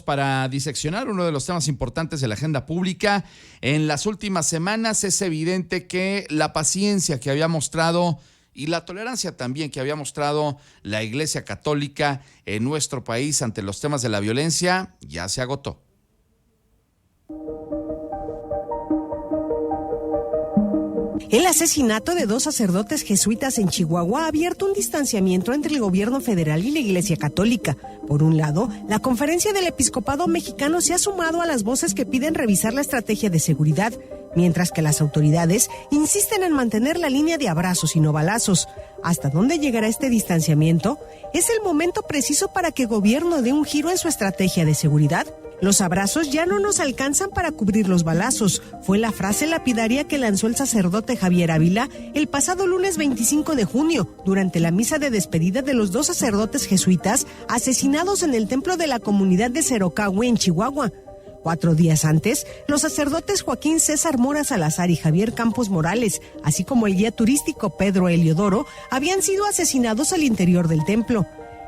para diseccionar uno de los temas importantes de la agenda pública. En las últimas semanas es evidente que la paciencia que había mostrado y la tolerancia también que había mostrado la Iglesia Católica en nuestro país ante los temas de la violencia ya se agotó. El asesinato de 2 sacerdotes jesuitas en Chihuahua ha abierto un distanciamiento entre el gobierno federal y la Iglesia Católica. Por un lado, la Conferencia del Episcopado Mexicano se ha sumado a las voces que piden revisar la estrategia de seguridad, mientras que las autoridades insisten en mantener la línea de abrazos y no balazos. ¿Hasta dónde llegará este distanciamiento? ¿Es el momento preciso para que el gobierno dé un giro en su estrategia de seguridad? Los abrazos ya no nos alcanzan para cubrir los balazos, fue la frase lapidaria que lanzó el sacerdote Javier Ávila el pasado lunes 25 de junio, durante la misa de despedida de los 2 sacerdotes jesuitas asesinados en el templo de la comunidad de Cerocahue, en Chihuahua. 4 días antes, los sacerdotes Joaquín César Mora Salazar y Javier Campos Morales, así como el guía turístico Pedro Heliodoro, habían sido asesinados al interior del templo.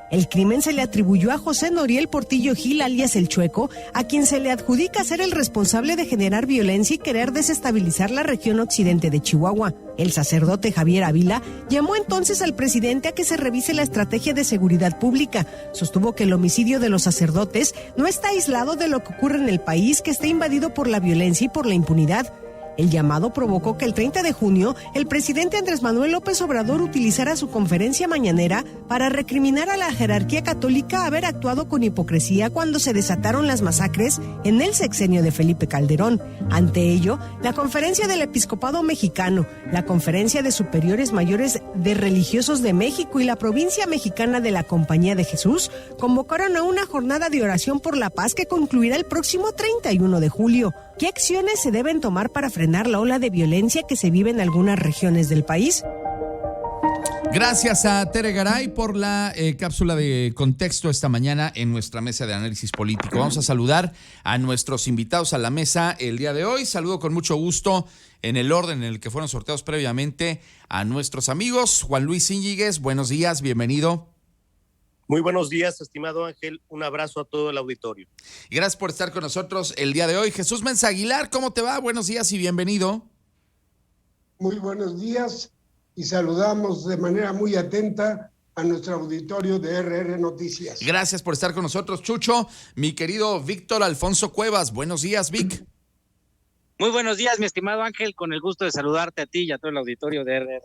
El crimen se le atribuyó a José Noriel Portillo Gil, alias El Chueco, a quien se le adjudica ser el responsable de generar violencia y querer desestabilizar la región occidente de Chihuahua. El sacerdote Javier Ávila llamó entonces al presidente a que se revise la estrategia de seguridad pública. Sostuvo que el homicidio de los sacerdotes no está aislado de lo que ocurre en el país, que está invadido por la violencia y por la impunidad. El llamado provocó que el 30 de junio el presidente Andrés Manuel López Obrador utilizara su conferencia mañanera para recriminar a la jerarquía católica haber actuado con hipocresía cuando se desataron las masacres en el sexenio de Felipe Calderón. Ante ello, la Conferencia del Episcopado Mexicano, la Conferencia de Superiores Mayores de Religiosos de México y la Provincia Mexicana de la Compañía de Jesús convocaron a una jornada de oración por la paz que concluirá el próximo 31 de julio. ¿Qué acciones se deben tomar para frenar la ola de violencia que se vive en algunas regiones del país? Gracias a Tere Garay por la cápsula de contexto esta mañana en nuestra mesa de análisis político. Vamos a saludar a nuestros invitados a la mesa el día de hoy. Saludo con mucho gusto en el orden en el que fueron sorteados previamente a nuestros amigos. Juan Luis Íñiguez, buenos días, bienvenido. Muy buenos días, estimado Ángel. Un abrazo a todo el auditorio. Y gracias por estar con nosotros el día de hoy. Jesús Menza Aguilar, ¿cómo te va? Buenos días y bienvenido. Muy buenos días y saludamos de manera muy atenta a nuestro auditorio de RR Noticias. Gracias por estar con nosotros, Chucho. Mi querido Víctor Alfonso Cuevas, buenos días, Vic. Muy buenos días, mi estimado Ángel, con el gusto de saludarte a ti y a todo el auditorio de RR.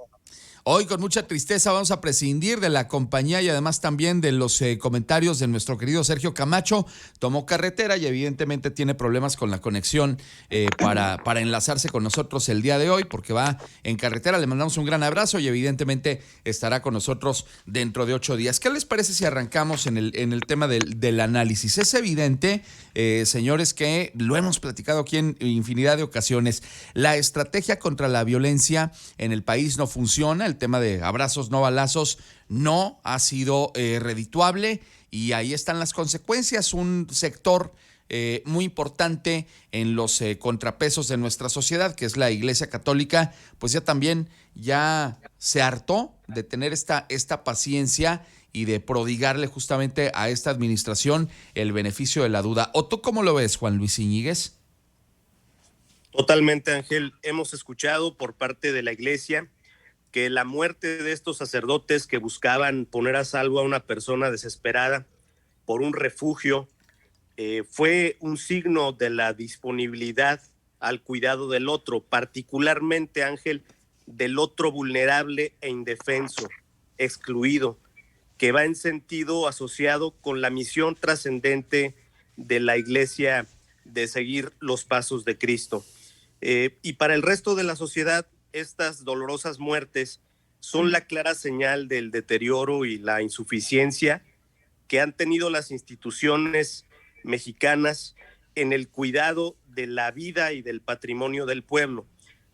Hoy con mucha tristeza vamos a prescindir de la compañía y además también de los comentarios de nuestro querido Sergio Camacho. Tomó carretera y evidentemente tiene problemas con la conexión para enlazarse con nosotros el día de hoy porque va en carretera. Le mandamos un gran abrazo y evidentemente estará con nosotros dentro de 8 días. ¿Qué les parece si arrancamos en el tema del análisis? Es evidente, señores, que lo hemos platicado aquí en infinidad de ocasiones. La estrategia contra la violencia en el país no funciona. El tema de abrazos, no balazos, no ha sido redituable y ahí están las consecuencias. Un sector muy importante en los contrapesos de nuestra sociedad, que es la Iglesia Católica, pues ya se hartó de tener esta paciencia y de prodigarle justamente a esta administración el beneficio de la duda. ¿O tú cómo lo ves, Juan Luis Íñiguez? Totalmente, Ángel. Hemos escuchado por parte de la Iglesia que la muerte de estos sacerdotes que buscaban poner a salvo a una persona desesperada por un refugio fue un signo de la disponibilidad al cuidado del otro, particularmente, Ángel, del otro vulnerable e indefenso, excluido, que va en sentido asociado con la misión trascendente de la Iglesia de seguir los pasos de Cristo. Y para el resto de la sociedad, estas dolorosas muertes son la clara señal del deterioro y la insuficiencia que han tenido las instituciones mexicanas en el cuidado de la vida y del patrimonio del pueblo,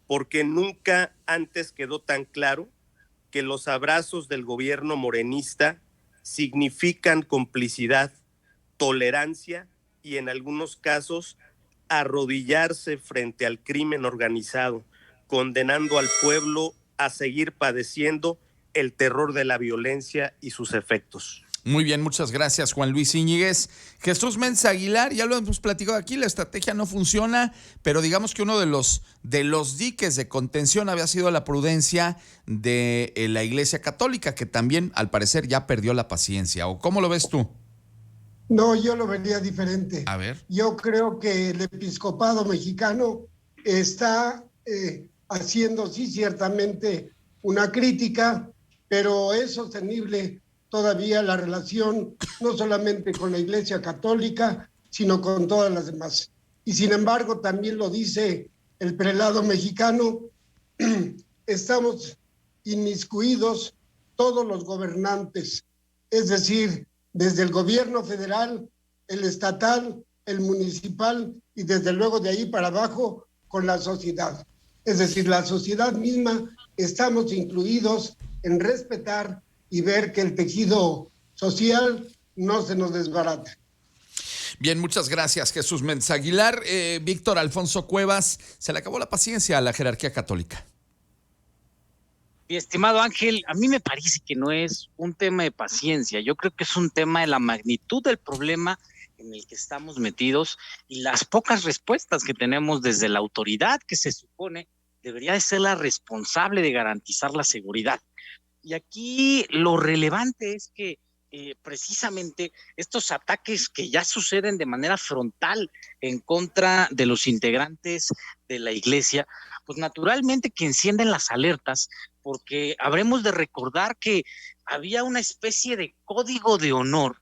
porque nunca antes quedó tan claro que los abrazos del gobierno morenista significan complicidad, tolerancia y en algunos casos arrodillarse frente al crimen organizado, condenando al pueblo a seguir padeciendo el terror de la violencia y sus efectos. Muy bien, muchas gracias, Juan Luis Íñiguez. Jesús Mensa Aguilar, ya lo hemos platicado aquí, la estrategia no funciona, pero digamos que uno de los diques de contención había sido la prudencia de la Iglesia Católica, que también, al parecer, ya perdió la paciencia. ¿O cómo lo ves tú? No, yo lo vería diferente. A ver. Yo creo que el episcopado mexicano está haciendo, sí, ciertamente una crítica, pero es sostenible todavía la relación, no solamente con la Iglesia Católica, sino con todas las demás. Y sin embargo, también lo dice el prelado mexicano, estamos inmiscuidos todos los gobernantes, es decir, desde el gobierno federal, el estatal, el municipal y desde luego de ahí para abajo con la sociedad. Es decir, la sociedad misma estamos incluidos en respetar y ver que el tejido social no se nos desbarata. Bien, muchas gracias, Jesús Mensa Aguilar. Víctor Alfonso Cuevas, se le acabó la paciencia a la jerarquía católica. Mi estimado Ángel, a mí me parece que no es un tema de paciencia, yo creo que es un tema de la magnitud del problema en el que estamos metidos y las pocas respuestas que tenemos desde la autoridad que se supone debería de ser la responsable de garantizar la seguridad. Y aquí lo relevante es que precisamente estos ataques que ya suceden de manera frontal en contra de los integrantes de la iglesia, pues naturalmente que encienden las alertas, porque habremos de recordar que había una especie de código de honor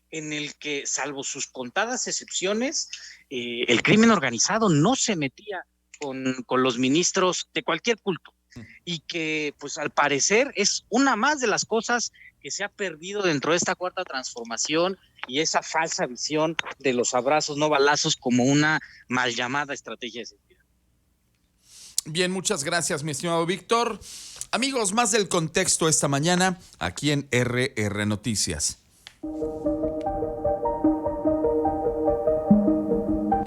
en el que, salvo sus contadas excepciones, el crimen organizado no se metía con los ministros de cualquier culto, y que pues al parecer es una más de las cosas que se ha perdido dentro de esta cuarta transformación y esa falsa visión de los abrazos no balazos como una mal llamada estrategia de seguridad. Bien, muchas gracias, mi estimado Víctor. Amigos, más del contexto esta mañana aquí en RR Noticias.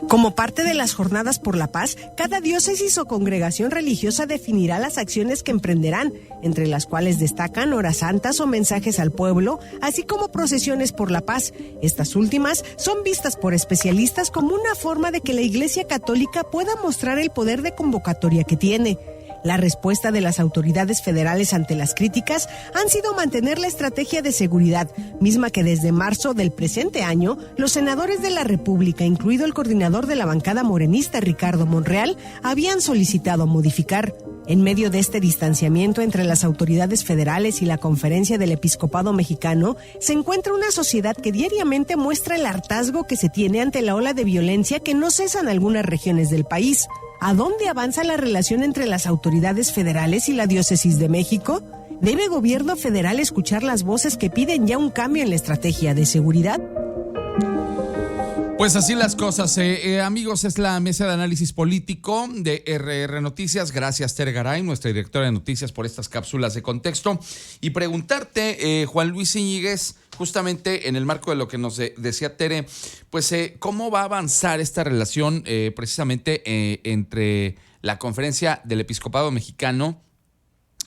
Como parte de las Jornadas por la Paz, cada diócesis o congregación religiosa definirá las acciones que emprenderán, entre las cuales destacan horas santas o mensajes al pueblo, así como procesiones por la paz. Estas últimas son vistas por especialistas como una forma de que la Iglesia Católica pueda mostrar el poder de convocatoria que tiene. La respuesta de las autoridades federales ante las críticas han sido mantener la estrategia de seguridad, misma que desde marzo del presente año, los senadores de la República, incluido el coordinador de la bancada morenista Ricardo Monreal, habían solicitado modificar. En medio de este distanciamiento entre las autoridades federales y la Conferencia del Episcopado Mexicano, se encuentra una sociedad que diariamente muestra el hartazgo que se tiene ante la ola de violencia que no cesa en algunas regiones del país. ¿A dónde avanza la relación entre las autoridades federales y la Diócesis de México? ¿Debe el gobierno federal escuchar las voces que piden ya un cambio en la estrategia de seguridad? Pues así las cosas, amigos, es la mesa de análisis político de RR Noticias. Gracias, Tere Garay, nuestra directora de noticias, por estas cápsulas de contexto. Y preguntarte, Juan Luis Íñiguez, justamente en el marco de lo que nos decía Tere, pues cómo va a avanzar esta relación precisamente entre la Conferencia del Episcopado Mexicano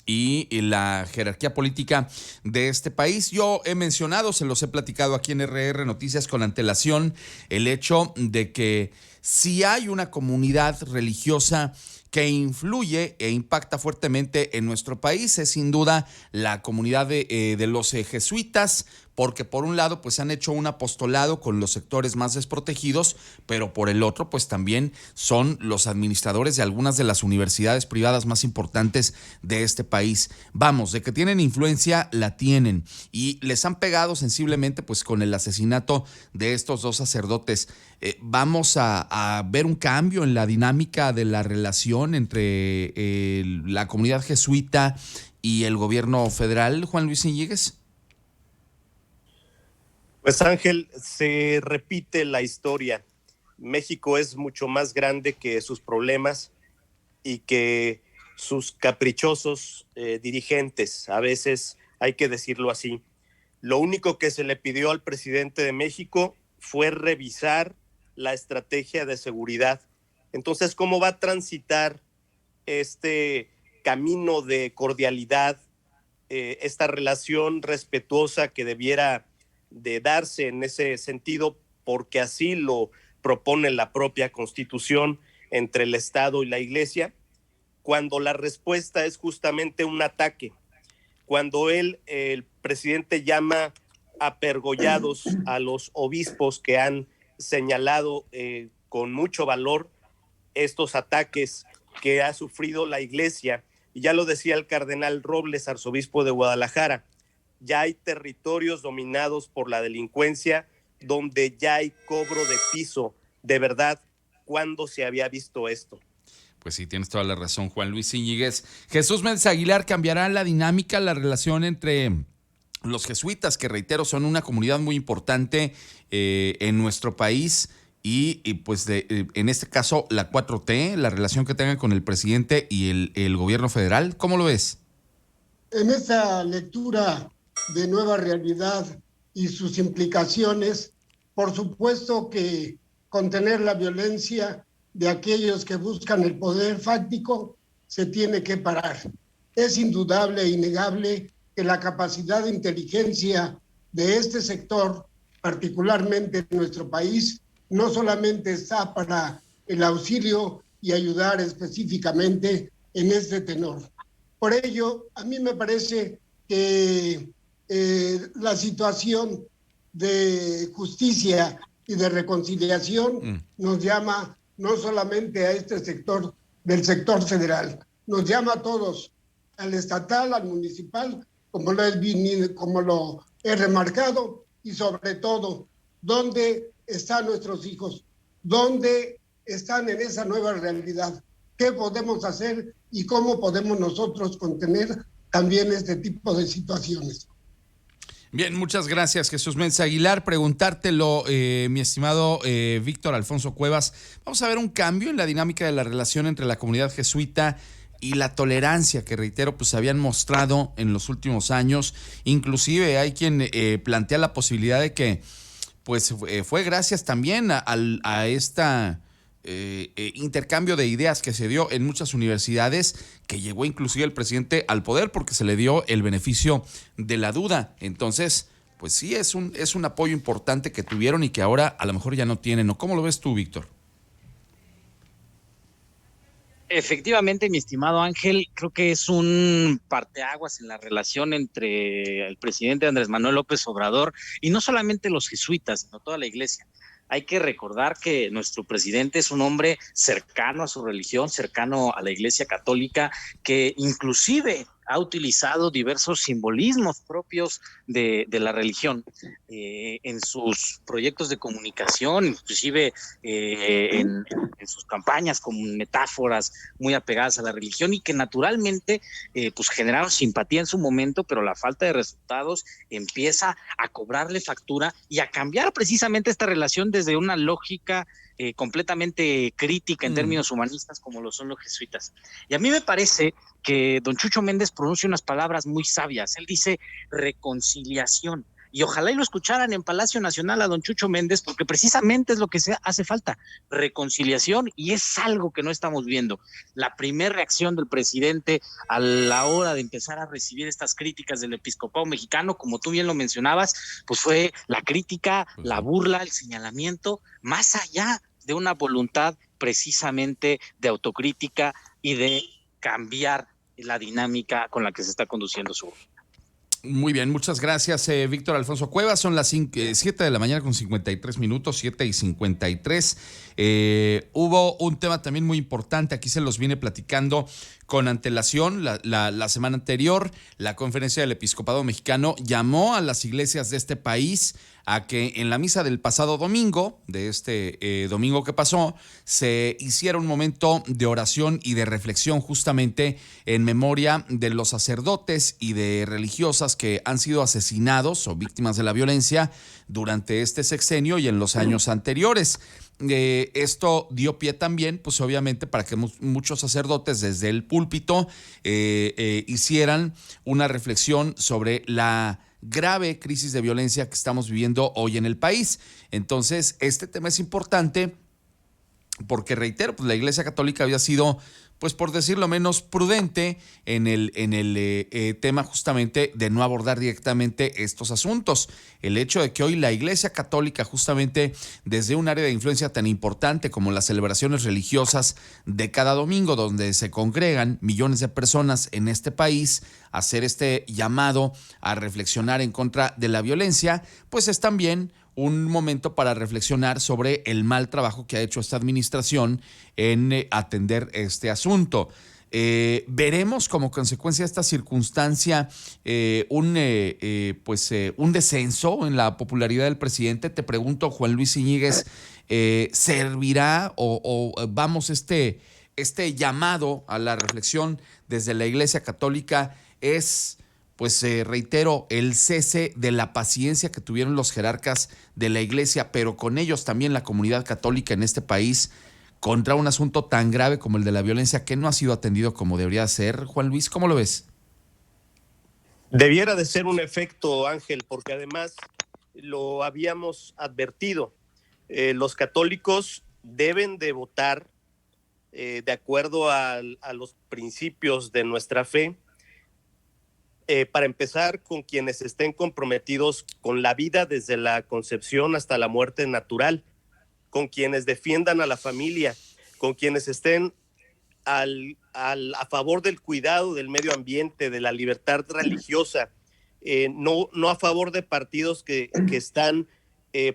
y la jerarquía política de este país. Yo he mencionado, se los he platicado aquí en RR Noticias con antelación, el hecho de que si hay una comunidad religiosa que influye e impacta fuertemente en nuestro país, es sin duda la comunidad de los jesuitas, porque por un lado pues han hecho un apostolado con los sectores más desprotegidos, pero por el otro pues también son los administradores de algunas de las universidades privadas más importantes de este país. Vamos, de que tienen influencia, la tienen, y les han pegado sensiblemente pues con el asesinato de estos dos sacerdotes. Vamos a ver un cambio en la dinámica de la relación entre la comunidad jesuita y el gobierno federal, Juan Luis Íñiguez. Pues Ángel, se repite la historia. México es mucho más grande que sus problemas y que sus caprichosos dirigentes, a veces hay que decirlo así. Lo único que se le pidió al presidente de México fue revisar la estrategia de seguridad. Entonces, ¿cómo va a transitar este camino de cordialidad, esta relación respetuosa que debiera de darse en ese sentido, porque así lo propone la propia Constitución entre el Estado y la Iglesia, cuando la respuesta es justamente un ataque, cuando el presidente llama apergollados a los obispos que han señalado con mucho valor estos ataques que ha sufrido la Iglesia. Y ya lo decía el cardenal Robles, arzobispo de Guadalajara, ya hay territorios dominados por la delincuencia donde ya hay cobro de piso. De verdad, ¿cuándo se había visto esto? Pues sí, tienes toda la razón, Juan Luis Íñiguez. Jesús Méndez Aguilar, ¿cambiará la dinámica, la relación entre los jesuitas, que reitero son una comunidad muy importante en nuestro país, y pues en este caso la 4T, la relación que tengan con el presidente y el gobierno federal? ¿Cómo lo ves? En esa lectura de nueva realidad y sus implicaciones, por supuesto que contener la violencia de aquellos que buscan el poder fáctico se tiene que parar. Es indudable e innegable que la capacidad de inteligencia de este sector, particularmente en nuestro país, no solamente está para el auxilio y ayudar específicamente en este tenor. Por ello, a mí me parece que la situación de justicia y de reconciliación nos llama no solamente a este sector, del sector federal, nos llama a todos, al estatal, al municipal, como lo he remarcado, y sobre todo, ¿dónde están nuestros hijos? ¿Dónde están en esa nueva realidad? ¿Qué podemos hacer y cómo podemos nosotros contener también este tipo de situaciones? Bien, muchas gracias, Jesús Méndez Aguilar. Preguntártelo, mi estimado Víctor Alfonso Cuevas. Vamos a ver un cambio en la dinámica de la relación entre la comunidad jesuita y la tolerancia que, reitero, pues habían mostrado en los últimos años. Inclusive hay quien plantea la posibilidad de que pues fue gracias también a esta intercambio de ideas que se dio en muchas universidades, que llegó inclusive el presidente al poder porque se le dio el beneficio de la duda. Entonces, pues sí, es un apoyo importante que tuvieron y que ahora a lo mejor ya no tienen. ¿O cómo lo ves tú, Víctor? Efectivamente, mi estimado Ángel, creo que es un parteaguas en la relación entre el presidente Andrés Manuel López Obrador y no solamente los jesuitas, sino toda la iglesia. Hay que recordar que nuestro presidente es un hombre cercano a su religión, cercano a la Iglesia Católica, que inclusive ha utilizado diversos simbolismos propios de la religión en sus proyectos de comunicación, inclusive en sus campañas con metáforas muy apegadas a la religión y que naturalmente pues generaron simpatía en su momento, pero la falta de resultados empieza a cobrarle factura y a cambiar precisamente esta relación desde una lógica completamente crítica en términos humanistas como lo son los jesuitas. Y a mí me parece que don Chucho Méndez pronuncia unas palabras muy sabias. Él dice reconciliación. Y ojalá y lo escucharan en Palacio Nacional a don Chucho Méndez, porque precisamente es lo que hace falta, reconciliación, y es algo que no estamos viendo. La primera reacción del presidente a la hora de empezar a recibir estas críticas del episcopado mexicano, como tú bien lo mencionabas, pues fue la crítica, la burla, el señalamiento, más allá de una voluntad precisamente de autocrítica y de cambiar la dinámica con la que se está conduciendo su gobierno. Muy bien, muchas gracias, Víctor Alfonso Cuevas. Son las 7 de la mañana con 53 minutos, 7:53. Hubo un tema también muy importante, aquí se los vine platicando con antelación. La semana anterior, la Conferencia del Episcopado Mexicano llamó a las iglesias de este país a que en la misa del pasado domingo, de este domingo que pasó, se hiciera un momento de oración y de reflexión justamente en memoria de los sacerdotes y de religiosas que han sido asesinados o víctimas de la violencia durante este sexenio y en los años anteriores. Esto dio pie también, pues obviamente, para que muchos sacerdotes desde el púlpito hicieran una reflexión sobre la grave crisis de violencia que estamos viviendo hoy en el país. Entonces, este tema es importante porque reitero, pues la Iglesia Católica había sido, pues por decirlo menos, prudente en el tema justamente de no abordar directamente estos asuntos. El hecho de que hoy la Iglesia Católica, justamente desde un área de influencia tan importante como las celebraciones religiosas de cada domingo, donde se congregan millones de personas en este país, hacer este llamado a reflexionar en contra de la violencia, pues es también un momento para reflexionar sobre el mal trabajo que ha hecho esta administración en atender este asunto. Veremos como consecuencia de esta circunstancia un descenso en la popularidad del presidente. Te pregunto, Juan Luis Íñiguez, ¿servirá o vamos este llamado a la reflexión desde la Iglesia Católica es, pues reitero, el cese de la paciencia que tuvieron los jerarcas de la Iglesia, pero con ellos también la comunidad católica en este país, contra un asunto tan grave como el de la violencia que no ha sido atendido como debería ser? Juan Luis, ¿cómo lo ves? Debiera de ser un efecto, Ángel, porque además lo habíamos advertido. Los católicos deben de votar de acuerdo a los principios de nuestra fe, para empezar con quienes estén comprometidos con la vida desde la concepción hasta la muerte natural, con quienes defiendan a la familia, con quienes estén a favor del cuidado del medio ambiente, de la libertad religiosa, no a favor de partidos que están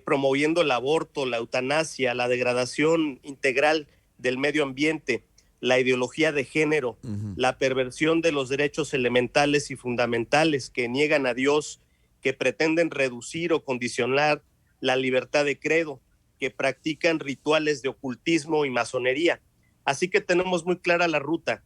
promoviendo el aborto, la eutanasia, la degradación integral del medio ambiente, la ideología de género, la perversión de los derechos elementales y fundamentales, que niegan a Dios, que pretenden reducir o condicionar la libertad de credo, que practican rituales de ocultismo y masonería. Así que tenemos muy clara la ruta.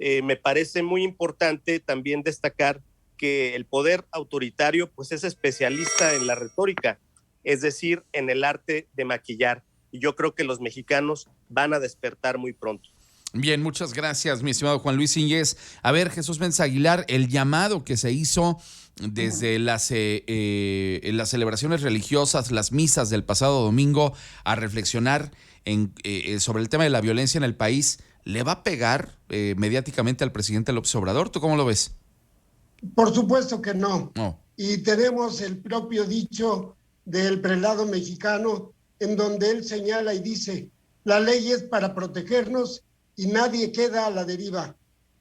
Me parece muy importante también destacar que el poder autoritario pues es especialista en la retórica, es decir, en el arte de maquillar. Y yo creo que los mexicanos van a despertar muy pronto. Bien, muchas gracias, mi estimado Juan Luis Íñiguez. A ver, Jesús Méndez Aguilar, el llamado que se hizo desde las celebraciones religiosas, las misas del pasado domingo, a reflexionar sobre el tema de la violencia en el país, ¿le va a pegar mediáticamente al presidente López Obrador? ¿Tú cómo lo ves? Por supuesto que no. No. Y tenemos el propio dicho del prelado mexicano, en donde él señala y dice: la ley es para protegernos y nadie queda a la deriva,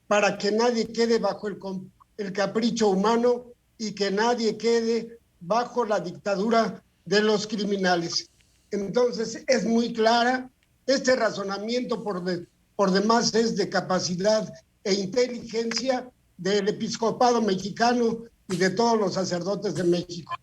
para que nadie quede bajo el capricho humano y que nadie quede bajo la dictadura de los criminales. Entonces es muy clara, este razonamiento por demás es de capacidad e inteligencia del episcopado mexicano y de todos los sacerdotes de México.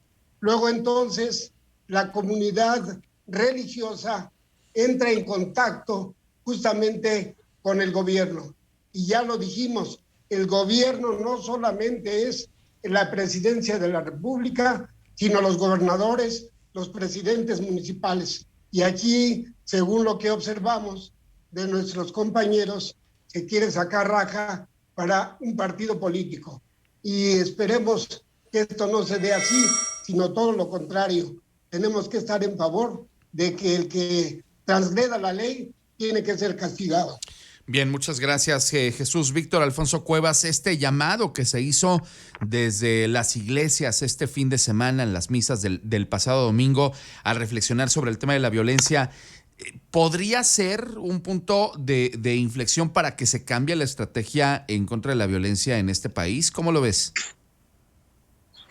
Luego entonces la comunidad religiosa entra en contacto justamente con el gobierno. Y ya lo dijimos, el gobierno no solamente es la presidencia de la República, sino los gobernadores, los presidentes municipales. Y aquí, según lo que observamos de nuestros compañeros, se quiere sacar raja para un partido político. Y esperemos que esto no se dé así, sino todo lo contrario. Tenemos que estar en favor de que el que transgreda la ley tiene que ser castigado. Bien, muchas gracias, Jesús. Víctor Alfonso Cuevas, este llamado que se hizo desde las iglesias este fin de semana en las misas del pasado domingo a reflexionar sobre el tema de la violencia, ¿podría ser un punto de inflexión para que se cambie la estrategia en contra de la violencia en este país? ¿Cómo lo ves?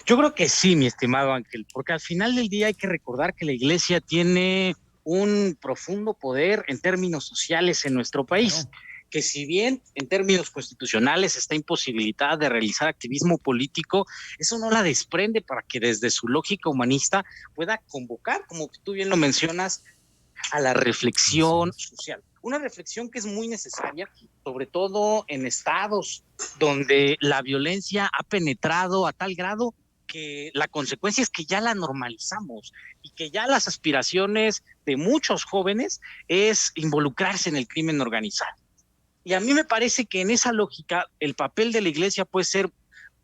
Yo creo que sí, mi estimado Ángel, porque al final del día hay que recordar que la iglesia tiene un profundo poder en términos sociales en nuestro país, que si bien en términos constitucionales está imposibilitada de realizar activismo político, eso no la desprende para que desde su lógica humanista pueda convocar, como tú bien lo mencionas, a la reflexión social. Una reflexión que es muy necesaria, sobre todo en estados donde la violencia ha penetrado a tal grado que la consecuencia es que ya la normalizamos y que ya las aspiraciones de muchos jóvenes es involucrarse en el crimen organizado. Y a mí me parece que en esa lógica el papel de la iglesia puede ser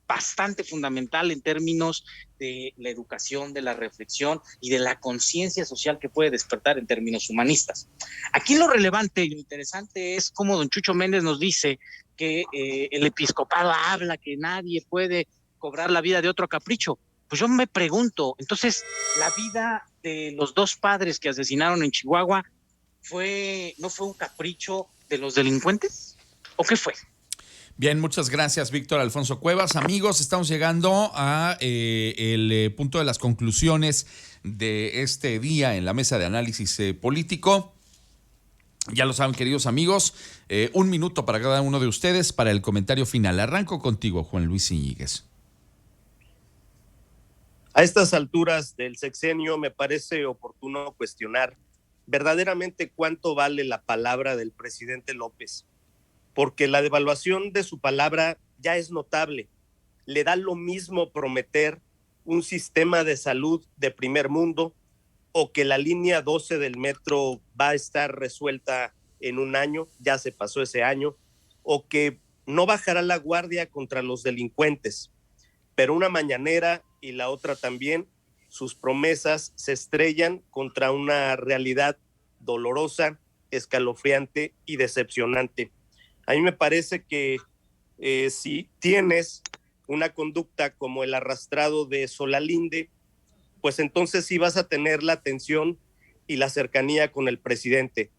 bastante fundamental en términos de la educación, de la reflexión y de la conciencia social que puede despertar en términos humanistas. Aquí lo relevante y lo interesante es cómo don Chucho Méndez nos dice que el episcopado habla que nadie puede cobrar la vida de otro a capricho. Pues yo me pregunto, entonces, ¿la vida de los dos padres que asesinaron en Chihuahua no fue un capricho de los delincuentes? ¿O qué fue? Bien, muchas gracias, Víctor Alfonso Cuevas. Amigos, estamos llegando a el punto de las conclusiones de este día en la mesa de análisis político. Ya lo saben, queridos amigos, 1 minuto para cada uno de ustedes para el comentario final. Arranco contigo, Juan Luis Íñiguez. A estas alturas del sexenio me parece oportuno cuestionar verdaderamente cuánto vale la palabra del presidente López, porque la devaluación de su palabra ya es notable. Le da lo mismo prometer un sistema de salud de primer mundo o que la línea 12 del metro va a estar resuelta en 1 año, ya se pasó ese año, o que no bajará la guardia contra los delincuentes. Pero una mañanera y la otra también, sus promesas se estrellan contra una realidad dolorosa, escalofriante y decepcionante. A mí me parece que si tienes una conducta como el arrastrado de Solalinde, pues entonces sí vas a tener la atención y la cercanía con el presidente.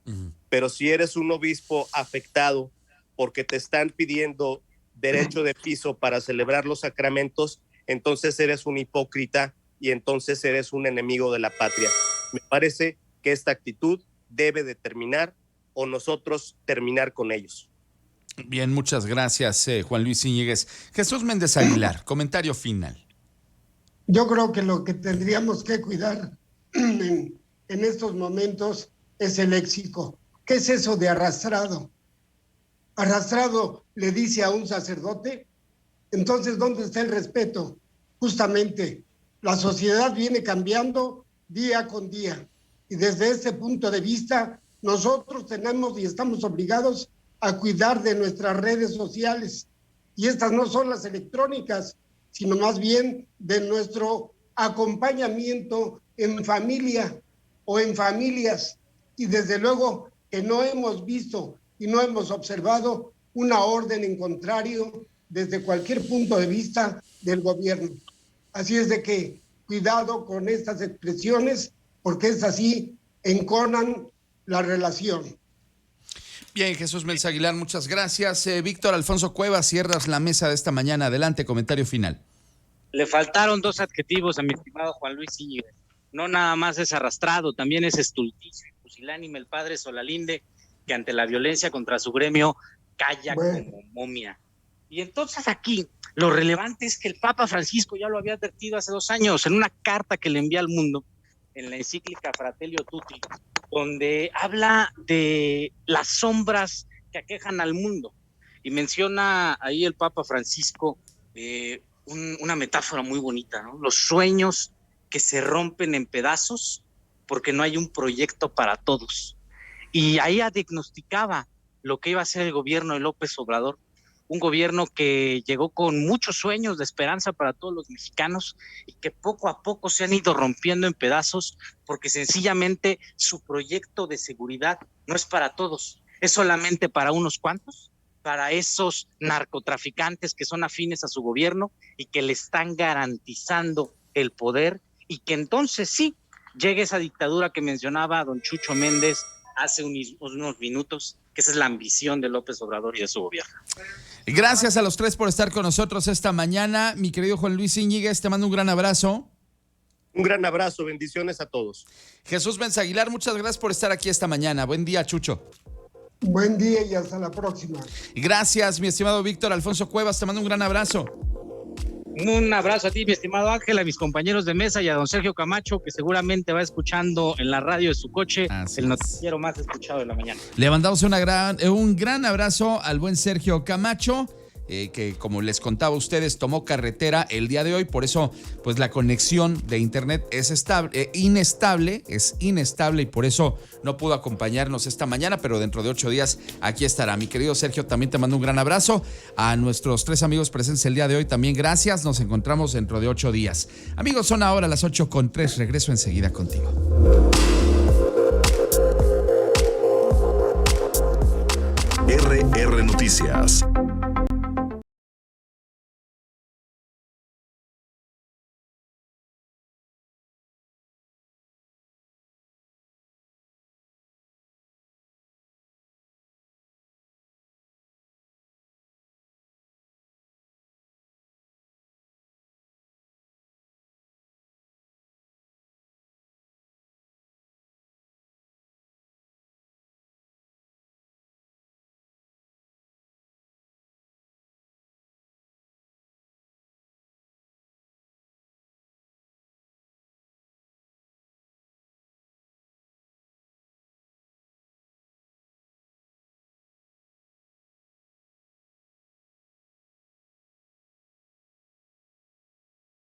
Pero si eres un obispo afectado porque te están pidiendo derecho de piso para celebrar los sacramentos, entonces eres un hipócrita y entonces eres un enemigo de la patria. Me parece que esta actitud debe de terminar o nosotros terminar con ellos. Bien, muchas gracias, Juan Luis Íñiguez. Jesús Méndez Aguilar, comentario final. Yo creo que lo que tendríamos que cuidar en estos momentos es el léxico. ¿Qué es eso de arrastrado? Arrastrado le dice a un sacerdote. Entonces, ¿dónde está el respeto? Justamente, la sociedad viene cambiando día con día. Y desde este punto de vista, nosotros tenemos y estamos obligados a cuidar de nuestras redes sociales. Y estas no son las electrónicas, sino más bien de nuestro acompañamiento en familia o en familias. Y desde luego que no hemos visto y no hemos observado una orden en contrario desde cualquier punto de vista del gobierno. Así es de que cuidado con estas expresiones, porque es así enconan la relación. Bien, Jesús Méndez Aguilar, muchas gracias. Víctor Alfonso Cuevas, cierras la mesa de esta mañana. Adelante, comentario final. Le faltaron 2 adjetivos a mi estimado Juan Luis Íñiguez. No nada más es arrastrado, también es estulticio y pusilánime el padre Solalinde, que ante la violencia contra su gremio calla como momia. Y entonces aquí lo relevante es que el Papa Francisco ya lo había advertido hace 2 años en una carta que le envía al mundo, en la encíclica Fratelli Tutti, donde habla de las sombras que aquejan al mundo. Y menciona ahí el Papa Francisco una metáfora muy bonita, ¿no? Los sueños que se rompen en pedazos porque no hay un proyecto para todos. Y ahí diagnosticaba lo que iba a ser el gobierno de López Obrador, un gobierno que llegó con muchos sueños de esperanza para todos los mexicanos y que poco a poco se han ido rompiendo en pedazos porque sencillamente su proyecto de seguridad no es para todos, es solamente para unos cuantos, para esos narcotraficantes que son afines a su gobierno y que le están garantizando el poder, y que entonces sí llegue esa dictadura que mencionaba don Chucho Méndez hace unos minutos, que esa es la ambición de López Obrador y de su gobierno. Gracias a los 3 por estar con nosotros esta mañana. Mi querido Juan Luis Íñiguez, te mando un gran abrazo. Un gran abrazo, bendiciones a todos. Jesús Méndez Aguilar, muchas gracias por estar aquí esta mañana. Buen día, Chucho. Buen día y hasta la próxima. Gracias, mi estimado Víctor Alfonso Cuevas, te mando un gran abrazo. Un abrazo a ti, mi estimado Ángel, a mis compañeros de mesa y a don Sergio Camacho, que seguramente va escuchando en la radio de su coche el noticiero más escuchado de la mañana. Le mandamos un gran abrazo al buen Sergio Camacho. que como les contaba a ustedes, tomó carretera el día de hoy. Por eso, pues la conexión de internet es inestable y por eso no pudo acompañarnos esta mañana, pero dentro de 8 días aquí estará. Mi querido Sergio, también te mando un gran abrazo. A nuestros 3 amigos presentes el día de hoy también gracias. Nos encontramos dentro de 8 días. Amigos, son ahora las 8:03. Regreso enseguida contigo. RR Noticias.